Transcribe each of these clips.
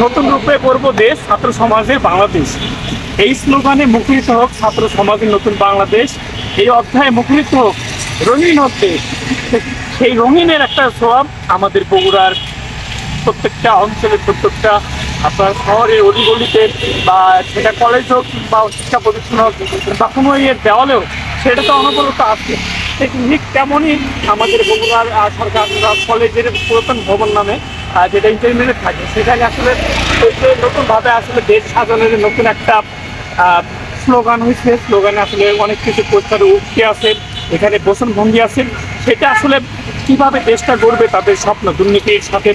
নতুন রূপে গড়ব দেশ, ছাত্র সমাজের বাংলাদেশ। এই স্লোগানে মুখরিত হোক ছাত্র সমাজের নতুন বাংলাদেশ। এই অধ্যায়ে মুখরিত হোক রঙিন দেশ। সেই রঙিনের একটা সব আমাদের বগুড়ার প্রত্যেকটা অঞ্চলের, প্রত্যেকটা আপনার শহরের অলিগলিতে, বা সেটা কলেজ হোক বা শিক্ষা প্রতিষ্ঠান হোক বা কোনো ইয়ের দেওয়ালেও, সেটা তো অনবরত আছে। ঠিক তেমনই আমাদের বগুড়ার সরকার কলেজের পুরাতন ভবন নামে যেটা ইন্টারমিডিয়েট থাকে, সেখানে আসলে নতুনভাবে আসলে দেশ সাজানোর নতুন একটা স্লোগান হয়েছে। স্লোগানে আসলে অনেক কিছু পোস্টারে উঠতে আছে, এখানে বচনভঙ্গি আছে। সেটা আসলে কিভাবে দেশটা গড়বে, তাদের স্বপ্ন, দুর্নীতির সাথে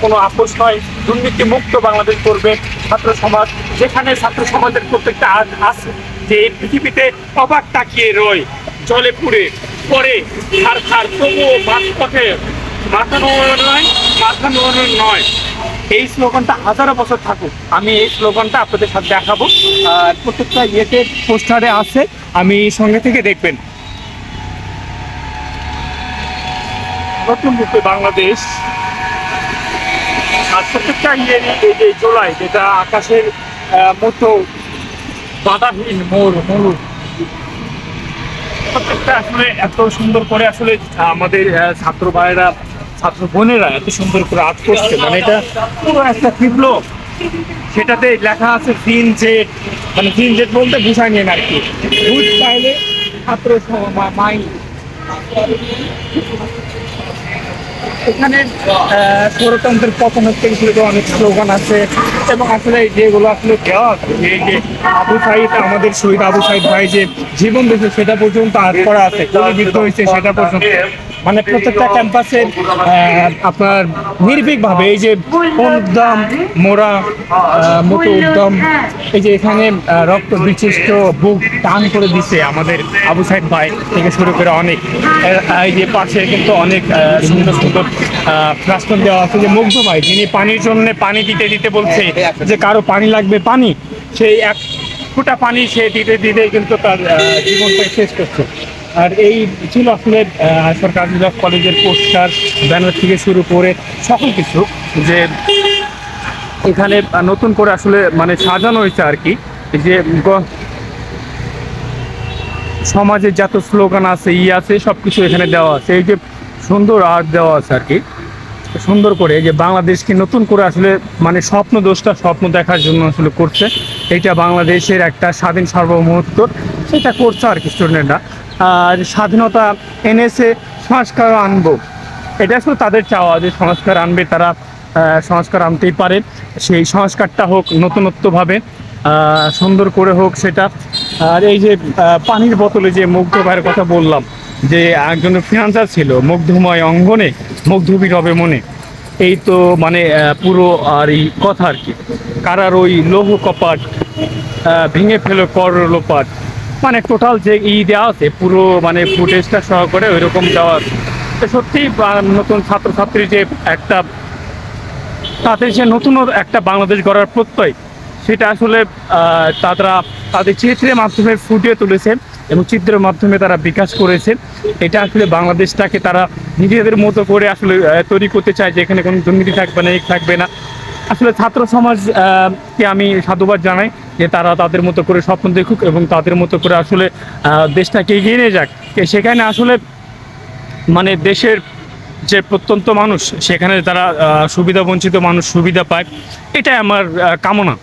কোনো আপোষ নয়, দুর্নীতি মুক্ত বাংলাদেশ করবে ছাত্র সমাজ, যেখানে ছাত্র সমাজের প্রত্যেকটা আছে যে এই পৃথিবীতে অবাক তাকিয়ে রয়, জলে পুড়ে পরে খার খার, তবুও মাঝপথে মাথা নোয়ানো নয়। এই স্লোগানটা হাজারো বছর থাকুক। আমি এই স্লোগানটা আপনাদের সাথে দেখাবো, আর প্রত্যেকটা ইয়েতে পোস্টারে আছে, আমি সঙ্গে থেকে দেখবেন। নতুন রূপে বাংলাদেশ, আর প্রত্যেকটা ইয়ের এই যে জোলাই, যেটা আকাশের মতো বাধাহীন মরু, প্রত্যেকটা আসলে এত সুন্দর করে আসলে আমাদের ছাত্র ভাইয়েরা, ছাত্র বোনেরা এত সুন্দর করে আর্ট করছে, মানে এটা পুরো একটা বিপ্লব। সেটাতে লেখা আছে গ্রিন জেট, মানে গ্রিন জেট বলতে বুঝাই নিন আর কি, বুঝ চাইলে ছাত্র মাইন্ড। এখানে ষড়যন্ত্রের পতন হচ্ছে অনেক স্লোগান আছে, এবং আসলে যেগুলো আসলে দেওয়া আছে, এই যে আবু সাইদ, আমাদের শহীদ আবু সাইদ ভাই যে জীবন দিয়েছে সেটা পর্যন্ত আর্ট করা আছে, গুলিবিদ্ধ হয়েছে সেটা পর্যন্ত, মানে প্রত্যেকটা ক্যাম্পাসের আপনার নির্ভীকভাবে এই যে উদ্যম মোরা মতো উদ্যম, এই যে এখানে রক্ত বিশিষ্ট বুক টান করে দিছে আমাদের আবু সাইদ ভাই থেকে শুরু করে অনেক, এই যে পাশে কিন্তু অনেক সুন্দর সুন্দর প্লাস্টার দেওয়া আছে, যে মুগ্ধ ভাই যিনি পানির জন্য পানি দিতে দিতে বলছে যে কারো পানি লাগবে পানি, সেই এক ফোঁটা পানি সে দিতে দিতে কিন্তু তার জীবনটা শেষ করছে। আর এই ছিল আসলে সরকার কলেজের পোস্টার, ব্যানার থেকে শুরু করে সকল কিছু, যে এখানে নতুন করে আসলে মানে সাজানো হয়েছে আর কি, যে সমাজের যত স্লোগান আছে আছে সবকিছু এখানে দেওয়া আছে। এই যে সুন্দর আর্ট দেওয়া আছে আর কি, সুন্দর করে যে বাংলাদেশকে নতুন করে আসলে মানে স্বপ্ন দেখার জন্য আসলে করছে। এটা বাংলাদেশের একটা স্বাধীন সার্বভৌমত্ব, সেটা করছে আর কি স্টুডেন্টরা। আর স্বাধীনতা এনেছে, সংস্কার আনবো, এটা আসলে তাদের চাওয়া, যে সংস্কার আনবে তারা, সংস্কার আনতেই পারে। সেই সংস্কারটা হোক নতুনত্বভাবে, সুন্দর করে হোক সেটা। আর এই যে পানির বোতলে যে মুগ্ধ ভাইয়ের কথা বললাম, যে একজন ফিনান্সার ছিল, মুগ্ধময় অঙ্গনে মুগ্ধবিরবে মনে, এই তো মানে পুরো আর এই কথা আর কি। কারার ওই লৌহ কপাট ভেঙে ফেলো কর লোপাট, মানে টোটাল যে দেওয়া আছে পুরো, মানে ফুটেজটা সহকারে ওই রকম দেওয়া আছে। সত্যি নতুন ছাত্রছাত্রী যে একটা, তাদের যে নতুন একটা বাংলাদেশ গড়ার প্রত্যয়, সেটা আসলে তারা তাদের চিত্রের মাধ্যমে ফুটিয়ে তুলেছে, এবং চিত্রের মাধ্যমে তারা বিকাশ করেছে। এটা আসলে বাংলাদেশটাকে তারা নিজেদের মতো করে আসলে তৈরি করতে চায়, যে এখানে কোনো দুর্নীতি থাকবে না, থাকবে না। আসলে ছাত্র সমাজ কে আমি সাধুবাদ জানাই, যে তারা তাদের মতো করে স্বপ্ন দেখুক এবং তাদের মতো করে আসলে দেশটাকে এগিয়ে নিয়ে যাক। সেখানে আসলে মানে দেশের যে প্রত্যন্ত মানুষ, সেখানে তারা সুবিধা বঞ্চিত মানুষ সুবিধা পায়, এটাই আমার কামনা।